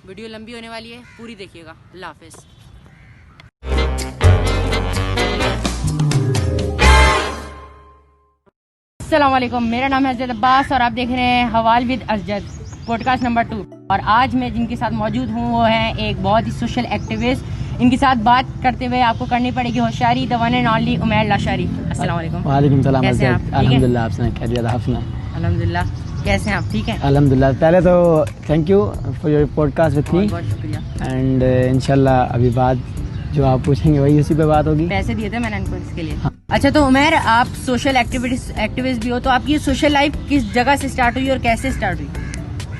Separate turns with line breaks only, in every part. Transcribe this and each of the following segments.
Video लंबी होने वाली है, पूरी देखिएगा। अल्लाह हाफिज़। अस्सलाम वालेकुम, मेरा नाम है अजद अब्बास और आप देख रहे हैं हवाल विद अजद पॉडकास्ट नंबर 2। और आज मैं जिनके साथ मौजूद हूँ वो हैं एक बहुत ही सोशल एक्टिविस्ट। इनके साथ बात करते हुए आपको करनी पड़ेगी होशियारी, the one and only Umair Lashari. अस्सलाम वालेकुम।
वालेकुम सलाम।
कैसे हैं आप?
अल्हम्दुलिल्लाह, आप सुनाएं? खैरियत? आप सुनाएं?
अल्हम्दुलिल्लाह। कैसे हैं आप? ठीक हैं
अल्हम्दुलिल्लाह। पहले तो thank you for your podcast with मी,
बहुत शुक्रिया।
एंड इंशाल्लाह अभी बात जो आप पूछेंगे वही उसी पे बात होगी।
पैसे दिए थे मैंने इनको इसके लिए। अच्छा, तो उमैर आप सोशल एक्टिविस्ट भी हो, तो आपकी सोशल लाइफ किस जगह से स्टार्ट हुई और कैसे स्टार्ट हुई?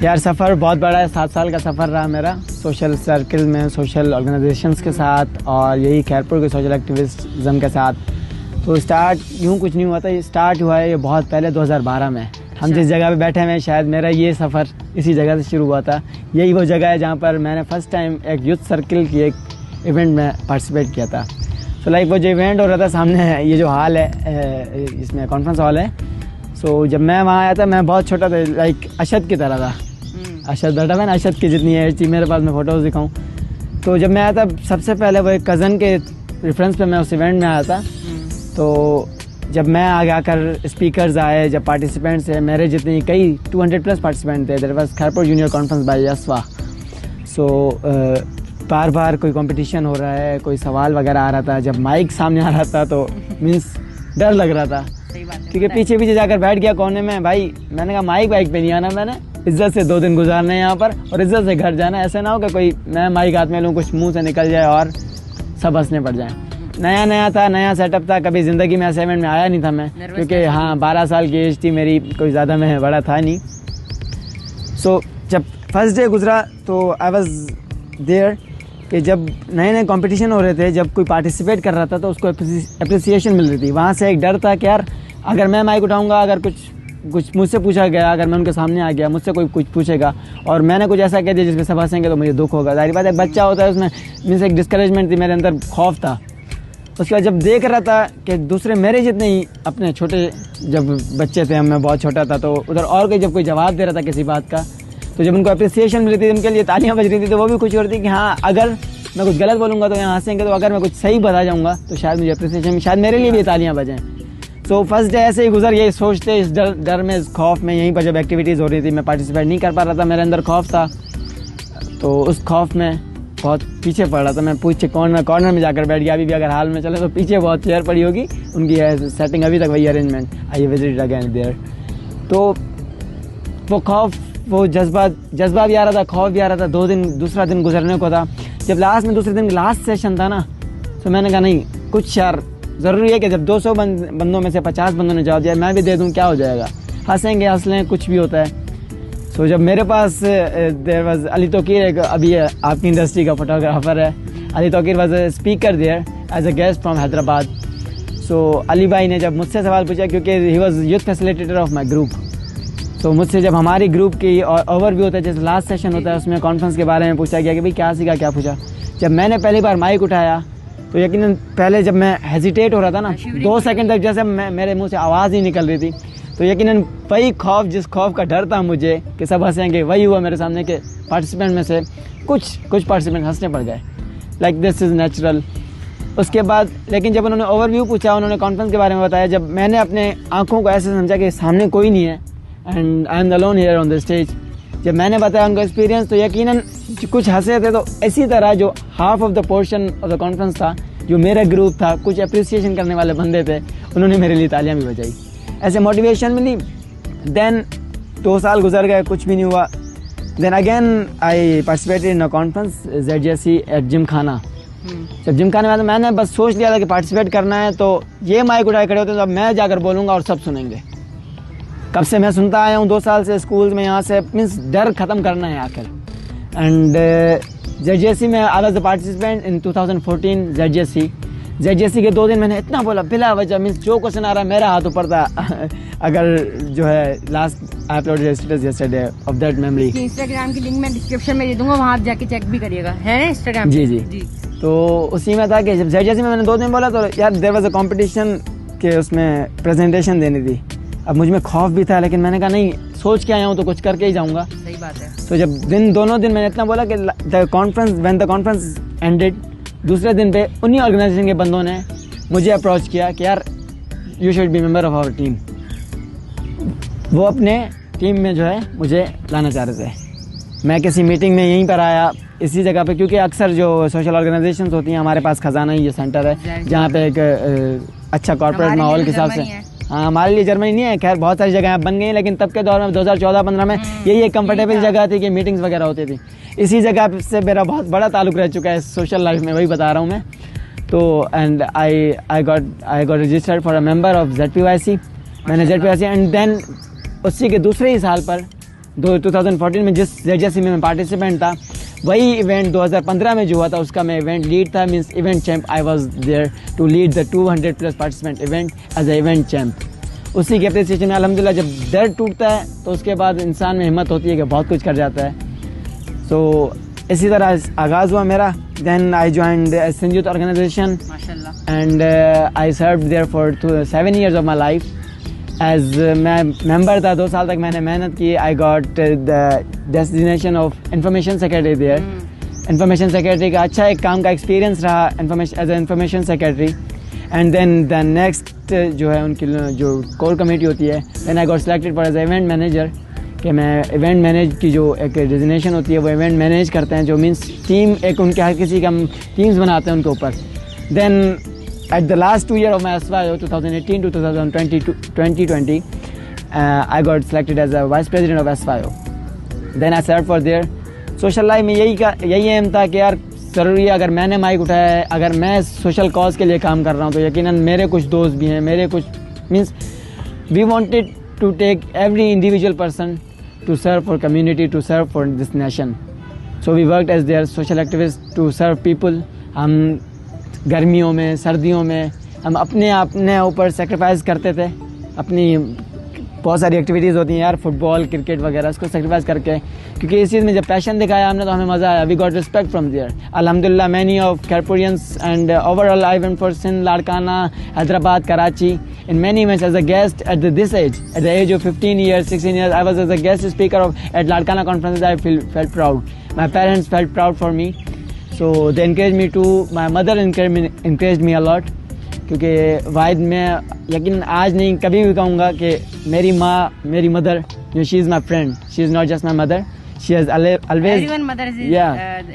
यार सफ़र बहुत बड़ा है, 7 साल का सफ़र रहा मेरा सोशल सर्कल में, सोशल ऑर्गेनाइजेशंस के साथ और यही खैरपुर के सोशल एक्टिविज्म के साथ। तो स्टार्ट यूँ कुछ नहीं हुआ था, ये स्टार्ट हुआ है ये बहुत पहले 2012 में। हम जिस जगह पे बैठे हुए हैं शायद मेरा ये सफ़र इसी जगह से शुरू हुआ था। यही वो जगह है जहाँ पर मैंने फ़र्स्ट टाइम एक यूथ सर्कल की एक इवेंट में पार्टिसिपेट किया था। तो लाइक वो जो इवेंट हो रहा था सामने ये जो हॉल है, इसमें कॉन्फ्रेंस हॉल है। सो जब मैं वहाँ आया था मैं बहुत छोटा था, लाइक अशद की तरह था। अशद बैठा था ना, अशद की जितनी एज थी मेरे पास, मैं फ़ोटोज़ दिखाऊँ तो जब मैं आया था सबसे पहले वो एक कज़न के रेफरेंस पे मैं उस इवेंट में आया था। तो जब मैं आगे आकर स्पीकर्स आए, जब पार्टिसिपेंट्स है मेरे जितनी कई 200+ पार्टिसिपेंट थे। There was Khairpur junior conference by यस्वा। सो बार बार कोई कंपटीशन हो रहा है, कोई सवाल वगैरह आ रहा था। जब माइक सामने आ रहा था तो मीन्स डर लग रहा था, क्योंकि पीछे पीछे जाकर बैठ गया कोने में। भाई मैंने कहा माइक वाइक पे नहीं आना, मैंने इज्जत से 2 दिन गुजारने हैं यहाँ पर और इज्जत से घर जाना। ऐसा ना हो कि कोई मैं माइक हाथ में लूँ, कुछ मुंह से निकल जाए और सब हंसने पड़ जाए। नया था, नया सेटअप था, कभी ज़िंदगी में ऐसे इवेंट में आया नहीं था मैं, क्योंकि हाँ 12 साल की एज थी मेरी, कोई ज़्यादा मैं बड़ा था नहीं। सो जब फर्स्ट डे गुजरा तो आई वॉज देयर कि जब नए नए कंपटीशन हो रहे थे, जब कोई पार्टिसिपेट कर रहा था तो उसको अप्रिसिएशन मिल रही थी। वहाँ से एक डर था कि यार अगर मैं माइक उठाऊँगा, अगर कुछ मुझसे पूछा गया, अगर मैं उनके सामने आ गया, मुझसे कोई कुछ पूछेगा और मैंने कुछ ऐसा कह दिया जिसमें सब हंसेंगे तो मुझे दुख होगा। जाहिर बात है, एक बच्चा होता है, उसमें मीन्स एक डिस्करेजमेंट थी, मेरे अंदर खौफ था। उसके बाद जब देख रहा था कि दूसरे मेरे जितने ही अपने छोटे जब बच्चे थे, मैं बहुत छोटा था, तो उधर और कोई जब कोई जवाब दे रहा था किसी बात का, तो जब उनको अप्रिसिएशन मिली थी, उनके लिए तालियां बज रही थी, तो वो भी खुश हो रही थी कि हाँ अगर मैं कुछ गलत बोलूँगा तो यहाँ हंसेंगे, तो अगर मैं कुछ सही बता जाऊँगा तो शायद मुझे अप्रिसिएशन, शायद मेरे लिए भी तालियाँ बजें। सो फर्स्ट डे ऐसे ही गुजर, यही सोचते इस डर में, इस खौफ में। यहीं पर जब एक्टिविटीज़ हो रही थी मैं पार्टिसिपेट नहीं कर पा रहा था, मेरे अंदर खौफ था, तो उस खौफ में बहुत पीछे पड़ रहा था मैं। पीछे कॉर्नर में जाकर बैठ गया। अभी भी अगर हाल में चले तो पीछे बहुत चेयर पड़ी होगी, उनकी है सेटिंग अभी तक वही arrangement. I visit again there. तो वो खौफ, वो जज्बा भी आ रहा था, खौफ भी आ रहा था। दूसरा दिन गुजरने को था। जब लास्ट में दूसरे दिन लास्ट सेशन था ना, तो मैंने कहा नहीं, कुछ यार ज़रूरी है कि जब 200 बंदों में से 50 बंदों ने जवाब दिया, मैं भी दे दूँ, क्या हो जाएगा, हंसेंगे हंस लें, कुछ भी होता है। सो जब मेरे पास देयर वाज अली तोकीर, एक अभी आपकी इंडस्ट्री का फोटोग्राफर है, Ali Tauqeer was a speaker there as a guest from Hyderabad. So Ali भाई ने जब मुझसे सवाल पूछा, क्योंकि he was youth facilitator of my group, तो मुझसे जब हमारी ग्रुप की ओवरव्यू होता है, जैसे लास्ट सेशन होता है, उसमें कॉन्फ्रेंस के बारे में पूछा गया कि भाई क्या सीखा, क्या पूछा। जब मैंने पहली बार माइक उठाया तो यकीनन पहले जब मैं हेजिटेट हो रहा था ना, 2 सेकंड तक जैसे मेरे मुंह से आवाज़ ही निकल रही थी, तो यकीनन वही खौफ, जिस खौफ का डर था मुझे कि सब हंसेंगे, वही हुआ मेरे सामने के पार्टिसिपेंट में से कुछ पार्टिसिपेंट हंसने पड़ गए। Like this is natural. उसके बाद लेकिन जब उन्होंने ओवरव्यू पूछा, उन्होंने कॉन्फ्रेंस के बारे में बताया, जब मैंने अपने आंखों को ऐसे समझा कि सामने कोई नहीं है and I am alone here on the stage, जब मैंने बताया उनका एक्सपीरियंस, तो यकीनन कुछ हंसे थे। तो इसी तरह जो half of the portion of the conference था, जो मेरा ग्रुप था, कुछ अप्रिसिएशन करने वाले बंदे थे, उन्होंने मेरे लिए तालियां भी बजाई, ऐसे मोटिवेशन मिली। देन 2 साल गुजर गए, कुछ भी नहीं हुआ। Then again I participated in a conference ZJC at Gymkhana. जब जिमखाने में मैंने बस सोच लिया था कि पार्टिसिपेट करना है, तो ये माइक उठाए खड़े होते तो अब मैं जाकर बोलूँगा और सब सुनेंगे। कब से मैं सुनता आया हूँ, 2 साल से स्कूल में, यहाँ से मीन्स डर ख़त्म करना है आखिर। एंड ZJC में I was the participant in 2014 ZJC के 2 दिन मैंने इतना बोला बिला वजह, मीन्स जो क्वेश्चन आ रहा है मेरा हाथ ऊपर था। अगर जो है last I uploaded status yesterday of that memory.
Instagram की लिंक मैं डिस्क्रिप्शन में दे दूंगा, वहाँ आप जाके चेक भी करिएगा, है ना इंस्टाग्राम?
जी। तो उसी में था कि जब ZJC में मैंने 2 दिन बोला, तो यार देयर वाज अ कंपटीशन के उसमें प्रेजेंटेशन देनी थी अब मुझ में खौफ भी था, लेकिन मैंने कहा नहीं, सोच के आया हूँ तो कुछ करके ही जाऊँगा।
सही बात है।
तो जब दोनों दिन मैंने इतना बोला कि व्हेन द कॉन्फ्रेंस एंडेड, दूसरे दिन पे उन्हीं ऑर्गेनाइजेशन के बंदों ने मुझे अप्रोच किया कि यार you should be member of our team. वो अपने टीम में जो है मुझे लाना चाह रहे थे। मैं किसी मीटिंग में यहीं पर आया इसी जगह पे, क्योंकि अक्सर जो सोशल ऑर्गेनाइजेशंस होती हैं, हमारे पास खजाना ही ये सेंटर है जहाँ पे एक अच्छा कॉर्पोरेट माहौल के हिसाब से। हाँ, हमारे लिए जर्मनी नहीं है, खैर बहुत सारी जगह बन गई हैं, लेकिन तब के दौर में 2014-15 में यही एक कंफर्टेबल जगह थी कि मीटिंग्स वगैरह होती थी। इसी जगह से मेरा बहुत बड़ा ताल्लुक रह चुका है सोशल लाइफ में, वही बता रहा हूँ मैं। तो and I got registered for a member of ZPYC। मैंने ZPYC एंड देन उसी के दूसरे ही साल पर 2014 में जिस ZPYC में मैं पार्टिसिपेंट था, वही इवेंट 2015 में जो हुआ था उसका मैं इवेंट लीड था, means event champ. I was there to lead the 200+ participant event as a event champ. उसी के अप्रिसिएशन में अल्हम्दुलिल्लाह जब डर टूटता है तो उसके बाद इंसान में हिम्मत होती है कि बहुत कुछ कर जाता है। सो इसी तरह आगाज़ हुआ मेरा। Then I joined Sindh youth organization and I serve there for 7 years of my life. As मैं मेंबर था 2 साल तक मैंने मेहनत की। I got the designation of information secretary there. Information secretary का अच्छा एक काम का एक्सपीरियंस रहा as a information secretary. And then the next जो है उनकी जो कोर कमेटी होती है, then I got selected for as event manager, कि मैं इवेंट मैनेज की जो एक डेजिग्नेशन होती है वो इवेंट मैनेज करते हैं, जो मीन्स टीम एक उनके हर किसी का टीम्स बनाते हैं उनके ऊपर। Then at the last 2 years of my SYO 2018 to 2020 I got selected as a vice president of SYO. then I served for their social life में यही एम था कि यार ज़रूरी है, अगर मैंने माइक उठाया है, अगर मैं सोशल कॉज के लिए काम कर रहा हूँ तो यकीनन मेरे कुछ दोस्त भी हैं, मेरे कुछ means we wanted to take every individual person to serve for community, to serve for this nation. So we worked as there social activist to serve people. हम गर्मियों में सर्दियों में हम अपने ऊपर सेक्रीफाइस करते थे। अपनी बहुत सारी एक्टिविटीज़ होती हैं यार, फुटबॉल क्रिकेट वगैरह, उसको सेक्रीफाइस करके, क्योंकि इस चीज़ में जब पैशन दिखाया हमने तो हमें मज़ा आया। We got respect from there अल्हम्दुलिल्लाह। Many of Khairpurians and overall I went for Sindh, Larkana, Hyderabad, Karachi in many events as a guest at this age, at the age of 15 years, 16 years. I was as a guest speaker at Ladkana conferences. I felt proud. My parents felt proud for me. So they encouraged me to, my mother encouraged me a lot, क्योंकि वाहिद मैं यकीन आज नहीं कभी भी कहूँगा कि मेरी माँ, मेरी mother, she is my friend. She is not just my mother. She has always.
Everyone mother is.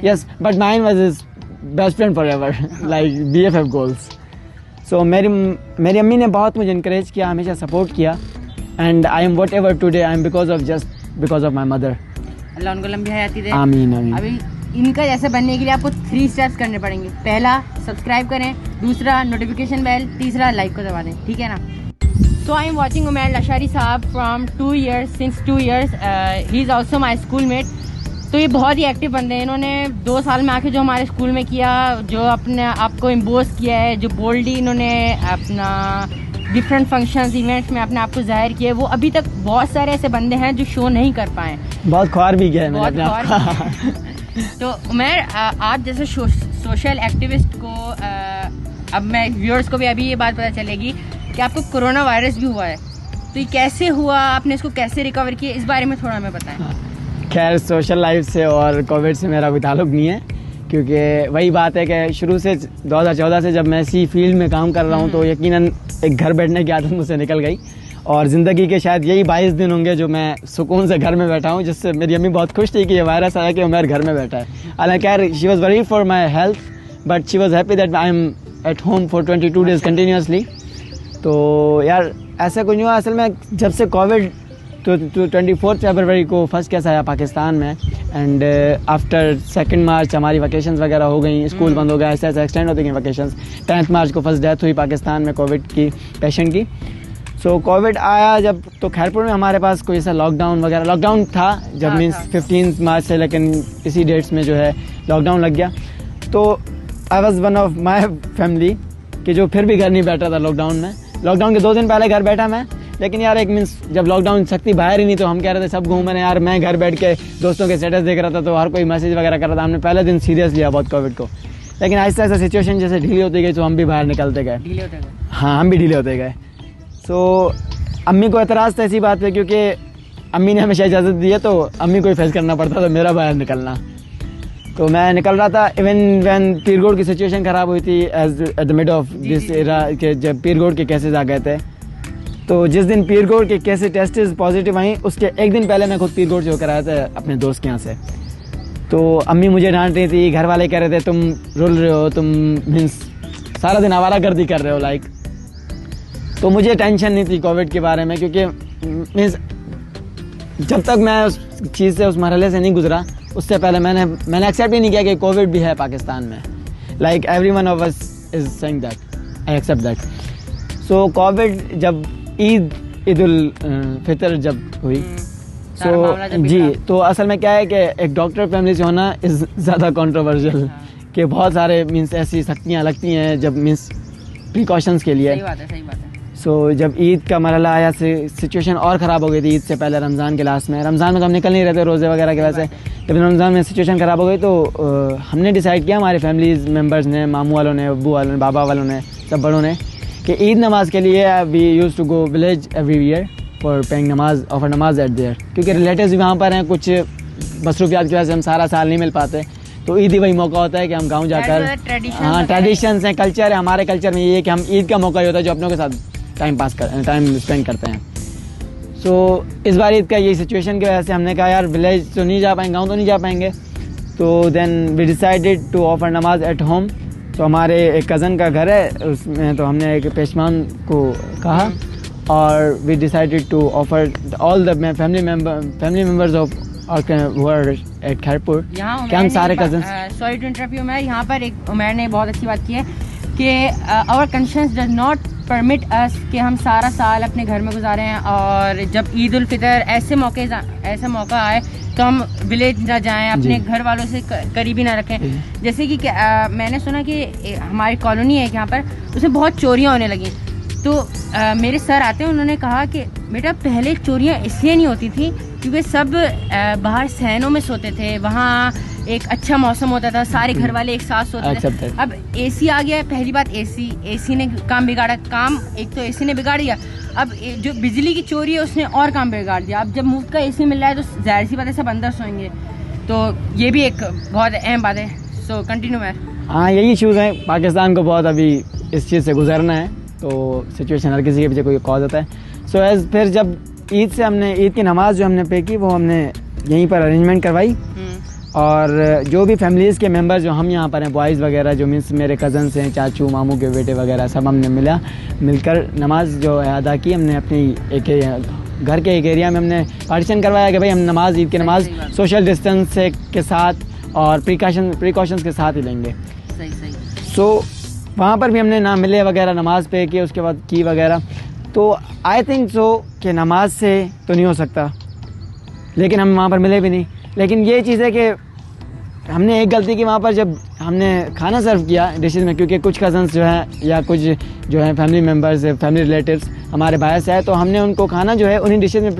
Yes, but mine was his best friend forever, like BFF goals. So मेरी अम्मी ने बहुत मुझे इनकरेज किया, हमेशा सपोर्ट किया। And I am whatever today I am because of my mother.
Allah उनको लंबी हयाती दे।
आमीन आमीन।
अभी इनका जैसे बनने के लिए आपको 3 स्टेप्स करने पड़ेंगे। पहला सब्सक्राइब करें, दूसरा नोटिफिकेशन बेल, तीसरा लाइक को दबा दें, ठीक है ना। So I am watching Umair Lashari साहब from 2 years, since 2 years. He is also my schoolmate. तो ये बहुत ही एक्टिव बंदे हैं। इन्होंने 2 साल में आके जो हमारे स्कूल में किया, जो अपने आपको इम्पोज किया है, जो बोल्डली इन्होंने अपना डिफरेंट फंक्शंस इवेंट्स में अपने आप को जाहिर किया है, वो अभी तक बहुत सारे ऐसे बंदे हैं जो शो नहीं कर पाए।
बहुत ख्वार भी गया है
बहुत ख्वार। तो उमैर, आप जैसे सोशल एक्टिविस्ट को अब मैं व्यूअर्स को भी अभी ये बात पता चलेगी कि आपको कोरोना वायरस भी हुआ है, तो ये कैसे हुआ, आपने इसको कैसे रिकवर किया, इस बारे में थोड़ा हमें बताएं।
खैर सोशल लाइफ से और कोविड से मेरा कोई ताल्लुक नहीं है, क्योंकि वही बात है कि शुरू से 2014 से जब मैं इसी फील्ड में काम कर रहा हूँ तो यकीनन एक घर बैठने की आदत मुझसे निकल गई, और ज़िंदगी के शायद यही 22 दिन होंगे जो मैं सुकून से घर में बैठा हूँ, जिससे मेरी अम्मी बहुत खुश थी कि ये वायरस आया कि उमैर घर में बैठा है। हालांकि यार she was worried for my health, but she was happy that I am at home for 22 days continuously. तो यार ऐसा कुछ नहीं हुआ असल में। जब से कोविड तो 24 फरवरी को फर्स्ट केस आया पाकिस्तान में, एंड आफ्टर 2 मार्च हमारी वैकेशंस वगैरह हो गई, स्कूल बंद हो गया, ऐसे ऐसे एक्सटेंड होती गई वैकेशंस। 10 मार्च को फर्स्ट डेथ हुई पाकिस्तान में कोविड की पेशेंट की। सो कोविड आया जब, तो खैरपुर में हमारे पास कोई ऐसा लॉकडाउन था जब, मीन्स 15 मार्च से, लेकिन इसी डेट्स में जो है लॉकडाउन लग गया। तो I was one of my family कि जो फिर भी घर नहीं बैठा था लॉकडाउन में। लॉकडाउन के 2 दिन पहले घर बैठा मैं, लेकिन यार एक मीन्स जब लॉकडाउन सख्ती बाहर ही नहीं तो हम कह रहे थे सब घूम रहे हैं यार। मैं घर बैठ के दोस्तों के स्टेटस देख रहा था तो हर कोई मैसेज वगैरह कर रहा था। हमने पहले दिन सीरियस लिया बहुत कोविड को, लेकिन आहिस्ता आहिस्ता सिचुएशन जैसे ढीली होती गई तो हम भी बाहर निकलते गए।
ढीले होते गए।
हाँ, हम भी ढीले होते गए। सो अम्मी को एतराज़ था ऐसी बात पे, क्योंकि अम्मी ने हमेशा इजाज़त दी है तो अम्मी को ही फेस करना पड़ता था मेरा बाहर निकलना। तो मैं निकल रहा था, इवन वैन पीरगोड की सिचुएशन ख़राब हुई थी as at the mid of this era के, जब पीरगोड के केसेस आ गए थे। तो जिस दिन पीरगोड के केसेस टेस्ट पॉजिटिव आई, उसके एक दिन पहले मैं खुद पीरगोड से होकर आया था अपने दोस्त के यहाँ से। तो अम्मी मुझे डांट रही थी, घर वाले कह रहे थे तुम रुल रहे हो, तुम मीन्स सारा दिन आवारागर्दी कर रहे हो लाइक। तो मुझे टेंशन नहीं थी कोविड के बारे में, क्योंकि मीन्स जब तक मैं उस चीज़ से, उस मरहले से नहीं गुजरा, उससे पहले मैंने एक्सेप्ट ही नहीं किया कि कोविड भी है पाकिस्तान में। Like every one of us is saying that, I accept that. So COVID जब ईद उल फितर जब हुई, सो जी, तो असल में क्या है कि एक डॉक्टर फैमिली से होना इज़ ज़्यादा कॉन्ट्रोवर्शियल, कि बहुत सारे मीन्स ऐसी सख्तियाँ लगती हैं जब मीन्स प्रिकॉशंस के लिए।
सही बात है।
सो जब ईद का मरहला आया, सिचुएशन और ख़राब हो गई थी ईद से पहले, रमज़ान के लास्ट में। रमज़ान में तो हम निकल नहीं रहे थे रोज़े वगैरह की वजह से। जब रमज़ान में सिचुएशन ख़राब हो गई तो हमने डिसाइड किया, हमारे फैमिलीज मेम्बर्स ने, मामू वालों ने, अब्बू वालों ने, बाबा वालों ने, सब बड़ों ने, कि ईद नमाज के लिए we use to go village every year for paying नमाज, ऑफर नमाज एट देयर, क्योंकि रिलेटिव्स भी वहाँ पर हैं, कुछ मसरूफियात की वजह से हम सारा साल नहीं मिल पाते। तो ईद ही वही मौका होता है कि हम गाँव जाकर, हाँ ट्रेडिशंस हैं, कल्चर है, हमारे कल्चर में ये है कि हम ईद का मौका ही होता है जो अपनों के साथ टाइम स्पेंड करते हैं। सो इस बार ईद का यही सिचुएशन की वजह से हमने कहा यार विलेज तो नहीं जा पाएंगे, गाँव तो नहीं जा पाएंगे। तो then we decided to offer नमाज एट होम। तो हमारे एक कज़न का घर है उसमें, तो हमने एक पेशमान को कहा और we decided to offer all the family members of at Khairpur, क्या हम सारे cousin.
Sorry to interrupt you, मैं यहाँ पर एक उमर ने बहुत अच्छी बात की है कि आवर कंशियंस डज नॉट परमिट अस कि हम सारा साल अपने घर में गुजारें, और जब ईद उल फितर ऐसा मौका आए तो हम विलेज ना जाएं, अपने घर वालों से करीबी ना रखें। जैसे कि मैंने सुना कि हमारी कॉलोनी है यहाँ पर, उसमें बहुत चोरियाँ होने लगी। तो मेरे सर आते हैं, उन्होंने कहा कि बेटा पहले चोरियाँ इसलिए नहीं होती थी क्योंकि सब बाहर सहनों में सोते थे, वहाँ एक अच्छा मौसम होता था, सारे घर वाले एक साथ सोते थे। अब एसी आ गया है, पहली बात एसी ने काम बिगाड़ा, काम एक तो एसी ने बिगाड़ दिया, अब जो बिजली की चोरी है उसने और काम बिगाड़ दिया। अब जब मुफ्त का एसी मिल रहा है तो जाहिर सी बात है सब अंदर सोएंगे, तो ये भी एक बहुत अहम बात है। सो कंटिन्यू मैर।
हाँ यही इशूज़ हैं, पाकिस्तान को बहुत अभी इस चीज़ से गुजरना है, तो सिचुएशन हर किसी के पीछे कोई कॉज होता है। सो एज फिर जब ईद से हमने ईद की नमाज़ जो हमने पे की वो हमने यहीं पर अरेंजमेंट करवाई, और जो भी फैमिलीज़ के मेंबर्स जो हम यहाँ पर हैं, बॉयज़ वगैरह जो मीन्स मेरे कज़न्स हैं, चाचू मामू के बेटे वगैरह, सब हमने मिलकर नमाज़ जो है अदा की। हमने अपनी एक घर के एक एरिया में हमने पार्टीशन करवाया कि भाई हम नमाज़, ईद की नमाज़ सोशल डिस्टेंस के साथ और प्रिकॉशंस के साथ ही लेंगे। सो वहाँ पर भी हमने ना मिले वगैरह नमाज़ पे की, उसके बाद की वगैरह। तो आई थिंक सो कि नमाज से तो नहीं हो सकता, लेकिन हम वहाँ पर मिले भी नहीं। लेकिन ये चीज़ है कि हमने एक गलती की वहाँ पर, जब हमने खाना सर्व किया डिशेज़ में, क्योंकि कुछ कज़न्स जो हैं या कुछ जो हैं फैमिली मेम्बर्स, फैमिली रिलेटिव्स हमारे बाहर से आए, तो हमने उनको खाना जो है उन्हीं डिशेज़ में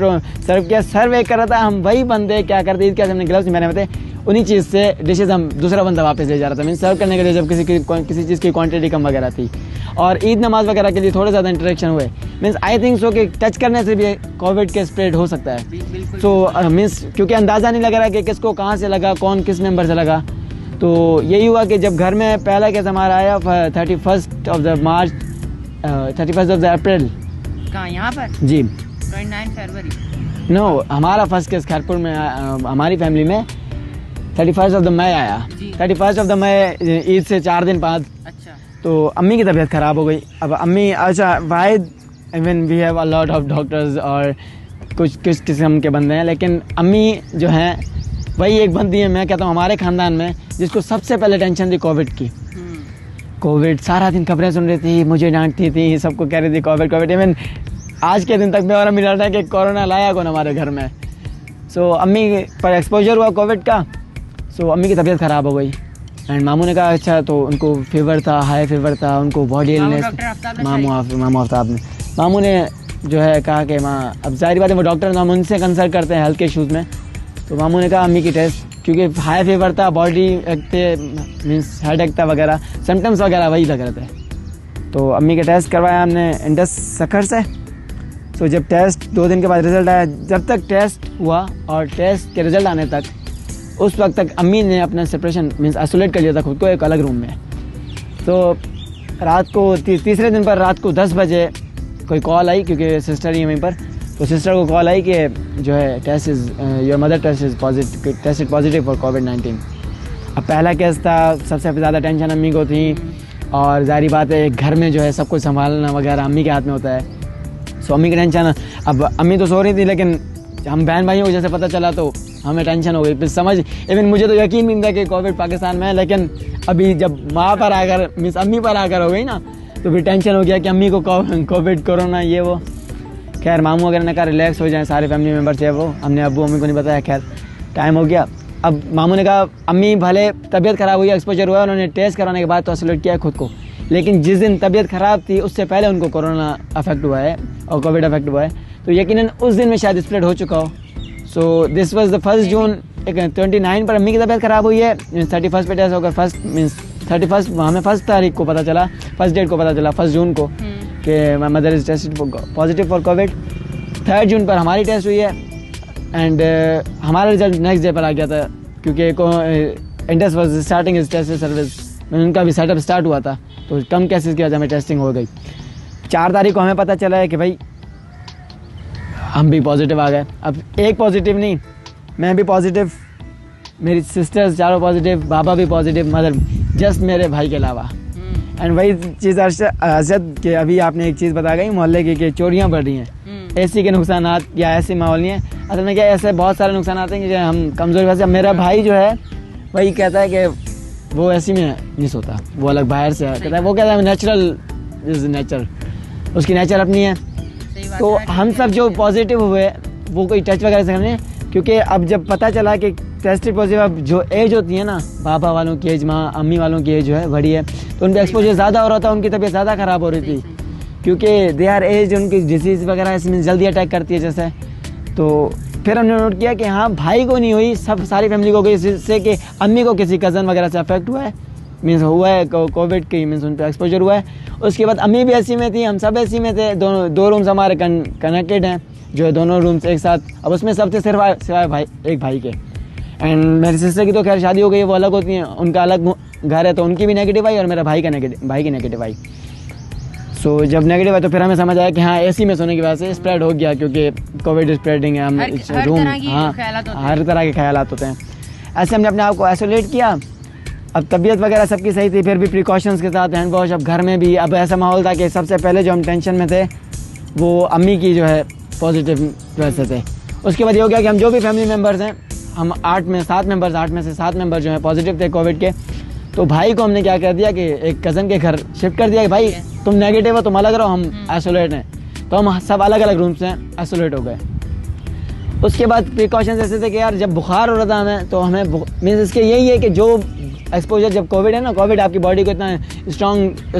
सर्व किया। सर्व एक कर रहा था, हम वही बंदे क्या करते ईद के हमने ग्लव्स नहीं पहने थे, उन्हीं चीज़ से डिशेज़ हम दूसरा बंदा वापस ले जा रहा था, मीन सर्व करने के लिए, जब किसी चीज़ की क्वांटिटी कम वगैरह थी। और ईद नमाज वगैरह के लिए थोड़े ज़्यादा इंटरेक्शन हुए, मीन्स आई थिंक सो कि टच करने से भी कोविड के स्प्रेड हो सकता है। सो मीन्स क्योंकि अंदाज़ा नहीं लग रहा कि किसको कहाँ से लगा, कौन किस मेंबर से लगा। तो यही हुआ कि जब घर में पहला केस हमारा आया 31 ऑफ अप्रैल,
कहाँ यहाँ पर
जी
29 फरवरी,
नो हमारा फर्स्ट केस खैरपुर में हमारी फैमिली में 31 ऑफ द मई आया। 31 ऑफ द मई ईद से 4 दिन बाद।
अच्छा।
तो अम्मी की तबीयत ख़राब हो गई। अब अम्मी, अच्छा Wahid, even we have a lot of doctors और कुछ किस्म के बंदे हैं, लेकिन अम्मी जो हैं वही एक बंदी है, मैं कहता हूँ हमारे ख़ानदान में, जिसको सबसे पहले टेंशन थी कोविड की। कोविड, सारा दिन खबरें सुन रही थी, मुझे डांटती थी, सबको कह रही थी कोविड। इवन आज के दिन तक मैं और अम्मी लड़ रहे हैं कि कोरोना लाया कौन हमारे घर में। सो अम्मी पर एक्सपोजर हुआ कोविड का। सो अम्मी की तबीयत ख़राब हो गई एंड मामू ने कहा अच्छा, तो उनको फीवर था, हाई फीवर था, उनको बॉडी इलनेस। मामू ने जो है कहा कि माँ, अब जाहिर बात है वो डॉक्टर, हम उनसे कंसल्ट करते हैं हेल्थ के इशूज़ में। तो मामू ने कहा अम्मी की टेस्ट, क्योंकि हाई फीवर था, बॉडी मीन्स हेड एक था वगैरह, सिम्टम्स वगैरह वही लग रहे थे। तो अम्मी के टेस्ट करवाया हमने इंडस सखर से। तो जब टेस्ट 2 दिन के बाद रिज़ल्ट आया, जब तक टेस्ट हुआ और टेस्ट के रिज़ल्ट आने तक, उस वक्त तक अम्मी ने अपना सेपरेशन मीन्स आइसोलेट कर लिया था खुद को एक अलग रूम में। तो रात को तीसरे दिन पर रात को 10 बजे कोई कॉल आई, क्योंकि सिस्टर ही है वहीं पर, तो सिस्टर को कॉल आई कि जो है test is your mother tested positive for कोविड-19। अब पहला केस था, सबसे ज़्यादा टेंशन अम्मी को थी, और जाहिर बात है घर में जो है सब कुछ संभालना वगैरह अम्मी के हाथ में होता है। सो अम्मी की टेंशन, अब अम्मी तो सो रही थी, लेकिन हम बहन भाइयों को जैसे पता चला तो हमें टेंशन हो गई। फिर समझ इवन मुझे तो यकीन नहीं था कि कोविड पाकिस्तान में है, लेकिन अभी जब माँ पर आकर मीन्स अम्मी पर आकर हो गई ना, तो फिर टेंशन हो गया कि अम्मी को कोविड कोरोना ये वो। खैर मामू वगैरह ने कहा रिलैक्स हो जाए, सारे फैमिली मेम्बर्स है वो, हमने अब्बू अम्मी को नहीं बताया। खैर टाइम हो गया, अब मामू ने कहा अम्मी भले तबीयत ख़राब हुई, एक्सपोजर हुआ, उन्होंने टेस्ट कराने के बाद तो आइसोलेट किया है खुद को, लेकिन जिस दिन तबीयत ख़राब थी उससे पहले उनको कोरोना अफेक्ट हुआ है और कोविड अफेक्ट हुआ है, तो यकीनन उस दिन में शायद स्प्रेड हो चुका हो। सो दिस वाज द 1 जून 29 पर अम्मी की तबीयत ख़राब हुई है, 31 पे टेस्ट होकर 31 हमें 1 तारीख को पता चला, 1 डेट को पता चला 1 जून को कि my mother is tested positive for Covid. 3 जून पर हमारी टेस्ट हुई है एंड हमारा रिजल्ट नेक्स्ट डे पर आ गया था, क्योंकि Indus was starting is test service, उनका भी सेटअप स्टार्ट हुआ था, तो कम केसेस की वजह में टेस्टिंग हो गई। 4 तारीख को हमें पता चला है कि भाई हम भी पॉजिटिव आ गए। अब एक पॉजिटिव नहीं, मैं भी पॉजिटिव, मेरी सिस्टर्स चारों पॉजिटिव, बाबा भी पॉजिटिव, मदर, जस्ट मेरे भाई के अलावा। एंड वही चीज़ अरशद के अभी आपने एक चीज़ बता गई मोहल्ले की कि चोरियाँ बढ़ रही हैं, एसी के नुकसानात या ऐसे माहौल नहीं है। असल में क्या ऐसे बहुत सारे नुकसान आते हैं कि हम कमज़ोरी वजह से, मेरा भाई जो है वही कहता है कि वो ऐसी में नहीं सोता, वो अलग बाहर से कहता है, वो कहता है नेचुरल इज नेचर, उसकी नेचर अपनी है। तो हम सब जो पॉजिटिव हुए वो कोई टच वगैरह से हमने, क्योंकि अब जब पता चला कि टेस्टेड पॉजिटिव, अब जो एज होती है ना, पापा वालों की एज, माँ अम्मी वालों की एज जो है बड़ी है, तो उन पर एक्सपोजर ज़्यादा हो रहा था, उनकी तबीयत ज़्यादा ख़राब हो रही थी, क्योंकि दे आर एज, उनकी डिजीज़ वगैरह इसमें जल्दी अटैक करती है जैसे। तो फिर हमने नोट किया कि हाँ भाई को नहीं हुई, सब सारी फैमिली को गई, जिससे कि अम्मी को किसी कज़न वगैरह से अफेक्ट हुआ है, मीन्स हुआ है कोविड की, मीन्स उन पर एक्सपोजर हुआ है। उसके बाद अम्मी भी ऐसी में थी, हम सब ऐसी में थे, दोनों 2 रूम्स हमारे कनेक्टेड हैं, जो है दोनों रूम्स एक साथ। अब उसमें सबसे सिवाय भाई, एक भाई के। एंड मेरी सिस्टर की तो खैर शादी हो गई है, वो अलग होती हैं, उनका अलग घर है, तो उनकी भी नेगेटिव आई और मेरा भाई की नेगेटिव आई। सो जब नेगेटिव है तो फिर हमें समझ आया कि हाँ एसी में सोने की वजह से स्प्रेड हो गया, क्योंकि कोविड स्प्रेडिंग है, हम रूम, हाँ हर तरह के ख्यालात होते हैं। ऐसे हमने अपने आप को आइसोलेट किया। अब तबीयत वगैरह सबकी सही थी, फिर भी प्रिकॉशंस के साथ हैंड वॉश। अब घर में भी अब ऐसा माहौल था कि सबसे पहले जो हम टेंशन में थे वो अम्मी की जो है पॉजिटिव वजह से थे। उसके बाद ये हो गया कि हम जो भी फैमिली मेम्बर्स हैं, हम 8 में से 7 मेंबर जो हैं पॉजिटिव थे कोविड के। तो भाई को हमने क्या कर दिया कि एक कज़न के घर शिफ्ट कर दिया कि भाई तुम नेगेटिव हो, तुम अलग रहो, हम आइसोलेट हैं। तो हम सब अलग अलग रूम्स हैं, आइसोलेट हो गए। उसके बाद प्रिकॉशंस ऐसे थे कि यार जब बुखार हो रहा था हमें, तो हमें मीन्स इसके यही है कि जो एक्सपोजर, जब कोविड है ना, कोविड आपकी बॉडी को इतना स्ट्रॉन्ग,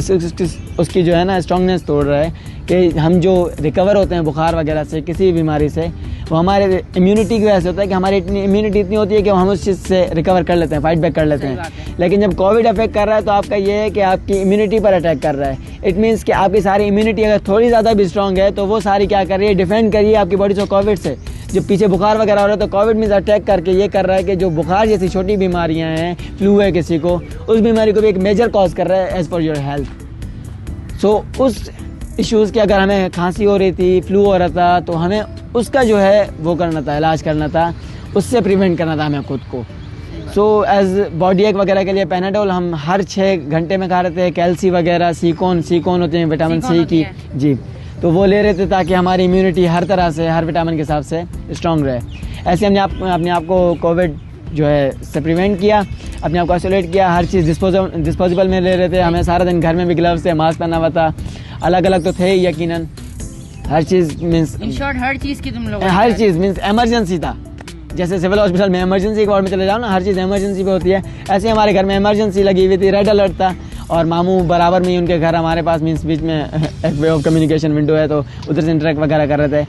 उसकी जो है ना स्ट्रॉन्गनेस तोड़ रहा है कि हम जो रिकवर होते हैं बुखार वगैरह से, किसी भी बीमारी से, वो हमारे इम्यूनिटी की वजह से होता है कि हमारी इतनी इम्यूनिटी इतनी होती है कि हम उस चीज़ से रिकवर कर लेते हैं, फाइट बैक कर लेते हैं। लेकिन जब कोविड अफेक्ट कर रहा है तो आपका ये है कि आपकी इम्यूनिटी पर अटैक कर रहा है। इट मीन्स कि आपकी सारी इम्यूनिटी अगर थोड़ी ज़्यादा भी स्ट्रॉन्ग है तो वो सारी क्या कर रही है, डिफेंड कर रही है आपकी बॉडी से कोविड से। जो पीछे बुखार वगैरह हो रहा है तो कोविड मीन्स अटैक करके ये कर रहा है कि जो बुखार जैसी छोटी बीमारियां हैं, फ्लू है किसी को, उस बीमारी को भी एक मेजर कॉज कर रहा है एज पर योर हेल्थ। सो उस इश्यूज़ की अगर हमें खांसी हो रही थी, फ्लू हो रहा था, तो हमें उसका जो है वो करना था, इलाज करना था, उससे प्रिवेंट करना था हमें खुद को। सो एज बॉडी एक वगैरह के लिए पैनाडोल हम हर 6 घंटे में खा रहे थे। कैल्सी वगैरह, सीकोन होते हैं विटामिन सी की, जी, तो वो ले रहे थे ताकि हमारी इम्यूनिटी हर तरह से, हर विटामिन के हिसाब से स्ट्रॉन्ग रहे। ऐसे हमने अपने आप को कोविड जो है से प्रिवेंट किया, अपने आप को आइसोलेट किया। हर चीज़ डिस्पोजेबल में ले रहे थे, हमें सारा दिन घर में भी ग्लव्स थे, मास्क पहना हुआ था, अलग अलग तो थे ही यकीनन। हर चीज़ मीन्स
इन शॉर्ट हर चीज़ की तुम लोग,
हर चीज़ मीन्स एमरजेंसी था। जैसे सिविल हॉस्पिटल में इमरजेंसी के वार्ड में चले जाओ ना, हर चीज़ इमरजेंसी पे होती है, ऐसे हमारे घर में इमरजेंसी लगी हुई थी, रेड अलर्ट था। और मामू बराबर में ही उनके घर हमारे पास, मीन्स बीच में एक वे ऑफ कम्युनिकेशन विंडो है, तो उधर से इंटरेक्ट वगैरह कर रहे थे।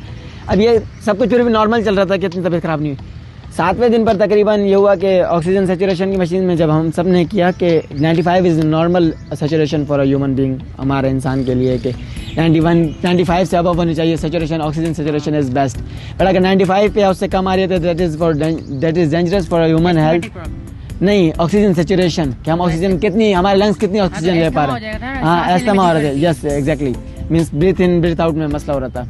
अब ये सब कुछ फिर भी नॉर्मल चल रहा था कि इतनी तबीयत ख़राब नहीं हुई। 7वें दिन पर तकरीबन ये हुआ कि ऑक्सीजन सेचुरेशन की मशीन में जब हम सब ने किया कि 95 is normal saturation for a human being, हमारे इंसान के लिए कि 95 से अबव होनी चाहिए saturation, oxygen saturation is best. But अगर 95 पे उससे कम आ रही है तो that is dangerous for human health. नहीं, ऑक्सीजन सेचुरेशन कि हम ऑक्सीजन कितनी, हमारे लंग्स कितनी ऑक्सीजन ले पा रहे हैं। हाँ, एस्थमा हो रहा था, यस एग्जैक्टली, मीन्स ब्रीथ इन ब्रीथ आउट में मसला हो रहा था।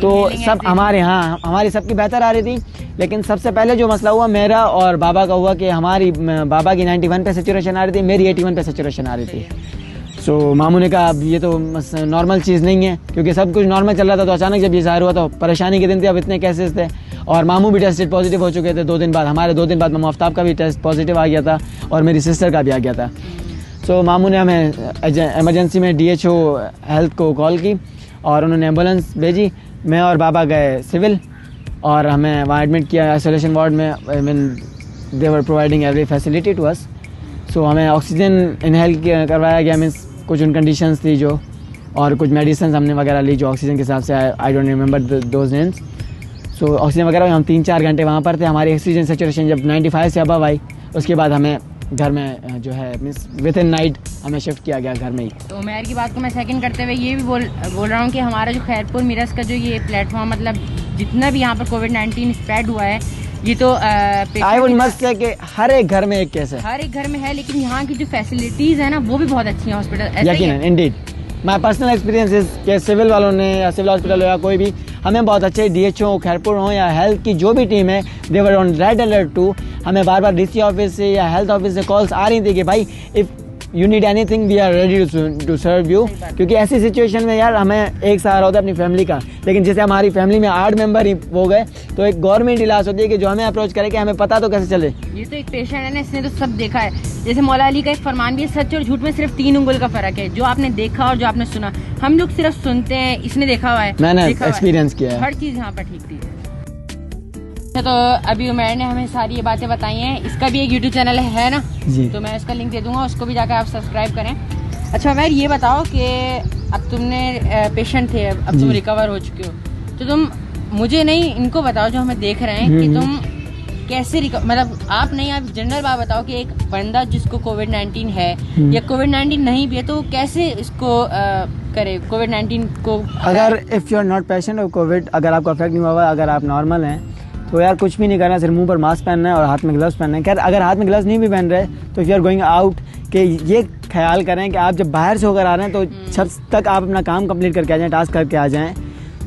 तो सब हमारी सबकी बेहतर आ रही थी, लेकिन सबसे पहले जो मसला हुआ मेरा और बाबा का हुआ कि हमारी बाबा की 91 पे सेचुरेशन आ रही थी, मेरी 81 पे सेचुरेशन आ रही थी। सो मामू ने कहा अब ये तो नॉर्मल चीज़ नहीं है, क्योंकि सब कुछ नॉर्मल चल रहा था। तो अचानक जब ये ज़ाहिर हुआ तो परेशानी के दिन थे, अब इतने केसेस थे और मामू भी टेस्टेड पॉजिटिव हो चुके थे 2 दिन बाद। हमारे 2 दिन बाद मामू आफ्ताब का भी टेस्ट पॉजिटिव आ गया था और मेरी सिस्टर का भी आ गया था। सो मामू ने हमें एमरजेंसी में DHO हेल्थ को कॉल की और उन्होंने एम्बुलेंस भेजी। मैं और बाबा गए सिविल और हमें वहाँ एडमिट किया आइसोलेशन वार्ड में। I mean they were providing every facility to us. So हमें ऑक्सीजन इनहेल करवाया गया, मीन्स कुछ उन कंडीशंस थी जो, और कुछ मेडिसिन हमने वगैरह ली जो ऑक्सीजन के हिसाब से, I don't remember those names. So oxygen वगैरह हम 3-4 घंटे वहाँ पर थे। हमारी ऑक्सीजन सेचुरेशन जब 95 से अबव आई, उसके बाद हमें घर में जो है मीन्स विद इन नाइट हमें शिफ्ट किया गया घर में ही।
तो उमैर की बात को मैं सेकंड करते हुए ये भी बोल रहा हूँ कि हमारा जो खैरपुर मिरस का जो ये प्लेटफॉर्म, मतलब जितना भी यहाँ पर कोविड-19 स्प्रेड हुआ है, ये तो
आई वुड मस्ट से कि हर एक घर में एक केस है,
हर एक घर में है, लेकिन यहाँ की जो फैसिलिटीज है ना वो भी बहुत अच्छी है हॉस्पिटल।
यकीनन, Indeed my personal experience is कि सिविल वालों ने या सिविल हॉस्पिटल हो या कोई भी, हमें बहुत अच्छे DHO खैरपुर हो या हेल्थ की जो भी टीम है, they were on red alert too. हमें बार बार DC ऑफिस से या हेल्थ ऑफिस से कॉल्स आ रही थी कि भाई if you need anything we are ready to serve you. क्योंकि ऐसी सिचुएशन में यार हमें एक सहारा होता है अपनी फैमिली का, लेकिन जैसे हमारी फैमिली में 8 मेंबर ही हो गए तो एक गवर्नमेंट इलाज होती है कि जो हमें अप्रोच करे कि हमें पता तो कैसे चले।
ये तो एक पेशेंट है ना, इसने तो सब देखा है। जैसे मौला अली का एक फरमान भी है, सच और झूठ में सिर्फ 3 उंगल का फर्क है। जो आपने देखा और जो आपने सुना, हम लोग सिर्फ सुनते हैं, इसने देखा हुआ है,
मैंने एक्सपीरियंस किया है।
हर चीज़ यहाँ पर ठीक थी। तो अभी उमैर ने हमें सारी ये बातें बताई हैं। इसका भी एक YouTube चैनल है ना
जी,
तो मैं उसका लिंक दे दूंगा, उसको भी जाकर आप सब्सक्राइब करें। अच्छा उमैर, ये बताओ कि अब तुमने पेशेंट थे, अब तुम रिकवर हो चुके हो, तो तुम मुझे नहीं, इनको बताओ जो हमें देख रहे हैं कि तुम कैसे मतलब आप नहीं, आप जनरल बात बताओ कि एक बंदा जिसको कोविड-19 है या कोविड-19 नहीं भी है तो कैसे इसको करे कोविड-19 को।
अगर if you are not patient of COVID, अगर आपको अफेक्ट नहीं हुआ, अगर आप नॉर्मल हैं तो यार कुछ भी नहीं करना, सिर्फ मुंह पर मास्क पहनना है और हाथ में ग्लव्स पहनना है। खैर अगर हाथ में ग्लव्स नहीं भी पहन रहे तो if you are going out, कि ये ख्याल करें कि आप जब बाहर से होकर आ रहे हैं तो जब तक आप अपना काम कंप्लीट करके आ जाएं, टास्क करके आ जाएं,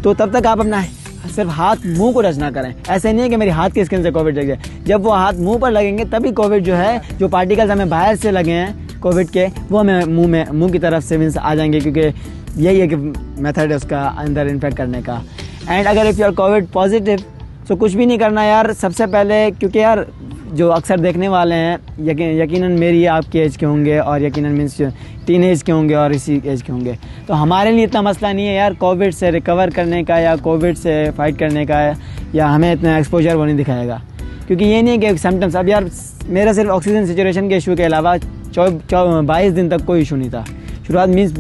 तो तब तक आप अपना सिर्फ हाथ मुंह को टच ना करें। ऐसे नहीं है कि मेरी हाथ की स्किन से कोविड लग जाए, जब वो हाथ मुंह पर लगेंगे तभी कोविड जो है, जो पार्टिकल्स हमें बाहर से लगे हैं कोविड के, वो हमें मुंह की तरफ से मीन्स आ जाएंगे, क्योंकि यही है कि मेथड है उसका अंदर इन्फेक्ट करने का। एंड अगर if you are COVID positive तो कुछ भी नहीं करना यार। सबसे पहले, क्योंकि यार जो अक्सर देखने वाले हैं यकीनन मेरी आपकी एज के होंगे और यकीनन मीन्स टीनेज के होंगे और इसी एज के होंगे, तो हमारे लिए इतना मसला नहीं है यार कोविड से रिकवर करने का या कोविड से फाइट करने का, या हमें इतना एक्सपोजर वो नहीं दिखाएगा। क्योंकि ये नहीं है कि सिम्टम्स, अब यार मेरा सिर्फ ऑक्सीजन सेचुरेशन के इशू के अलावा 22 दिन तक कोई इशू नहीं था। शुरुआत मीन्स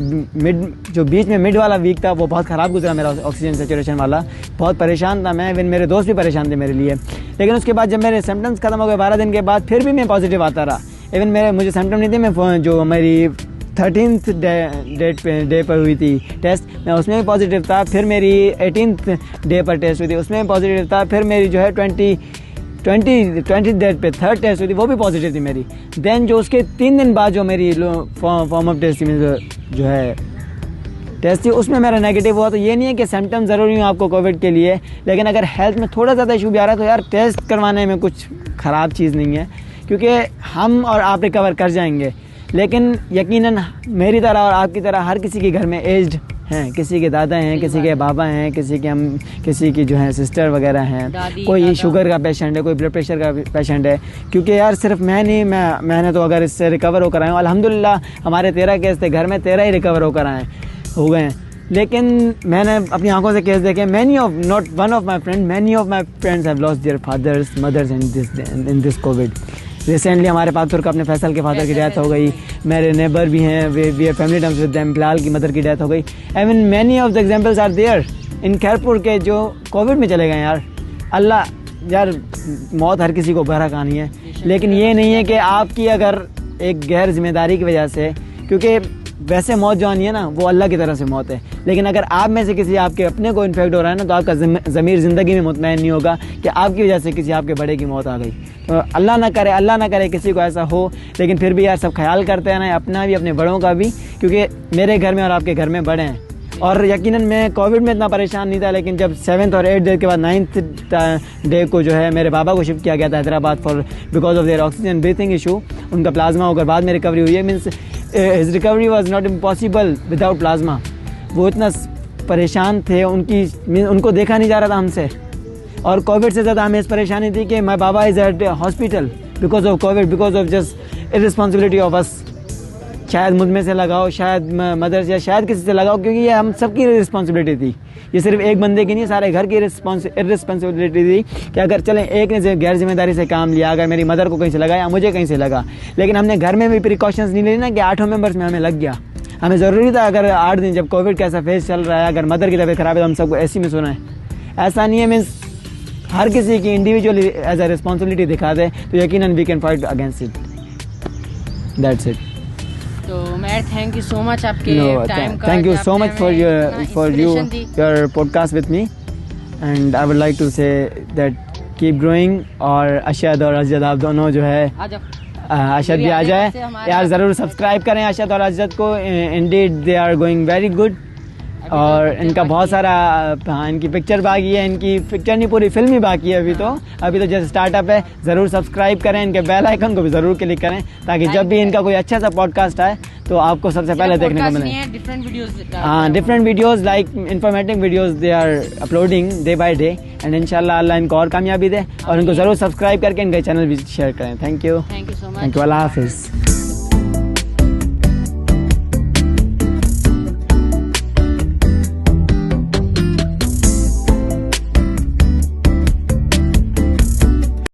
जो बीच में मिड वाला वीक था वो बहुत ख़राब गुजरा मेरा ऑक्सीजन सेचुरेशन वाला, बहुत परेशान था मैं, इवन मेरे दोस्त भी परेशान थे मेरे लिए। लेकिन उसके बाद जब मेरे सिम्टम्स खत्म हो गए 12 दिन के बाद, फिर भी मैं पॉजिटिव आता रहा। इवन मुझे सिम्टम नहीं थे, मैं जो मेरी 13th डे पर हुई थी टेस्ट, मैं उसमें भी पॉजिटिव था। फिर मेरी 18th डे पर टेस्ट हुई थी, उसमें भी पॉजिटिव था। फिर मेरी जो है 20 डेट पे 3rd टेस्ट हुई थी, वो भी पॉजिटिव थी मेरी। देन जो उसके 3 दिन बाद जो मेरी फॉर्म ऑफ टेस्ट जो है टेस्ट थी, उसमें मेरा नेगेटिव हुआ। तो ये नहीं है कि सिम्टम ज़रूरी हो आपको कोविड के लिए, लेकिन अगर हेल्थ में थोड़ा ज़्यादा इशू भी आ रहा है तो यार टेस्ट करवाने में कुछ ख़राब चीज़ नहीं है, क्योंकि हम और आप रिकवर कर जाएंगे। लेकिन यकीनन मेरी तरह और आपकी तरह हर किसी के घर में एज्ड हैं, किसी के दादा हैं, किसी के बाबा हैं, किसी की जो है सिस्टर वगैरह हैं, कोई शुगर का पेशेंट है, कोई ब्लड प्रेशर का पेशेंट है। क्योंकि यार सिर्फ मैं नहीं, मैंने तो अगर इससे रिकवर होकर आया हूँ अल्हम्दुलिल्लाह। हमारे 13 केस थे घर में, 13 ही रिकवर होकर हो गए हैं। लेकिन मैंने अपनी आंखों से केस देखे, many of my friends have lost their fathers mothers in this COVID. Recently हमारे पाकतुर का अपने फैसल के फादर की डेथ हो गई। मेरे नेबर भी हैं, we are family terms with them, Bilal की मदर की डेथ हो गई। I mean many of the examples are there in Khairpur के जो कोविड में चले गए यार। अल्लाह यार मौत हर किसी को बहरा कहानी है, लेकिन ये नहीं है कि आपकी अगर एक गैर जिम्मेदारी की वजह से, क्योंकि वैसे मौत जो आनी है ना वो अल्लाह की तरफ से मौत है, लेकिन अगर आप में से किसी आपके अपने को इन्फेक्ट हो रहा है ना तो आपका ज़मीर ज़िंदगी में मुतमईन नहीं होगा कि आपकी वजह से किसी आपके बड़े की मौत आ गई। तो अल्लाह ना करे किसी को ऐसा हो, लेकिन फिर भी यार सब ख्याल करते हैं ना, अपना भी अपने बड़ों का भी, क्योंकि मेरे घर में और आपके घर में बड़े हैं। और यकीनन मैं कोविड में इतना परेशान नहीं था, लेकिन जब 7th और 8th डे के बाद 9th डे को जो है मेरे बाबा को शिफ्ट किया गया था Hyderabad for because of their oxygen breathing issue, उनका प्लाज्मा होकर बाद में रिकवरी हुई है। Means his recovery was not impossible without plasma. वो इतना परेशान थे, उनको देखा नहीं जा रहा था हमसे, और कोविड से ज़्यादा हमें इस परेशानी थी कि माई बाबा is at hospital because of COVID, because of just irresponsibility of us. शायद मुझ में से लगाओ, शायद मदर से, शायद किसी से लगाओ, क्योंकि ये हम सबकी रिस्पॉन्सिबिलिटी थी, ये सिर्फ एक बंदे की नहीं, सारे घर की रिस्पॉन्सिबिलिटी थी कि अगर चलें एक ने गैर जिम्मेदारी से काम लिया, अगर मेरी मदर को कहीं से लगा या मुझे कहीं से लगा, लेकिन हमने घर में भी प्रिकॉशंस नहीं ली ना कि 8 मेंबर्स में हमें लग गया। हमें ज़रूरी था अगर 8 दिन जब कोविड का ऐसा फेज चल रहा है, अगर मदर की तबीयत ख़राब है तो हम सबको ऐसी में सुना है। ऐसा नहीं है, मीन्स हर किसी की इंडिविजुअली एज अ रिस्पॉन्सिबिलिटी दिखा दे तो यकीनन we can fight against it. That's it.
तो मैं थैंक यू सो मच आपके टाइम का,
thank you so much for your podcast with me, and I would like to say that keep growing. और अशद और अजद आप दोनों जो है, अशद भी आ जाए यार, ज़रूर सब्सक्राइब करें अशद और अजद को। Indeed they are going very good, और इनका बहुत सारा, हाँ इनकी पिक्चर बाकी है, इनकी पिक्चर नहीं पूरी फिल्म ही बाकी है अभी तो जैसे स्टार्टअप है। ज़रूर सब्सक्राइब करें, इनके बेल आइकन को भी ज़रूर क्लिक करें ताकि जब भी इनका कोई अच्छा सा पॉडकास्ट आए तो आपको सबसे पहले देखने को मिले। Different videos like informative videos they are uploading day by day, and इंशाल्लाह अल्लाह इनको और कामयाबी दे, और इनको ज़रूर सब्सक्राइब करके इनका चैनल भी शेयर करें। Thank you so much. Thank you, Allah हाफिज़।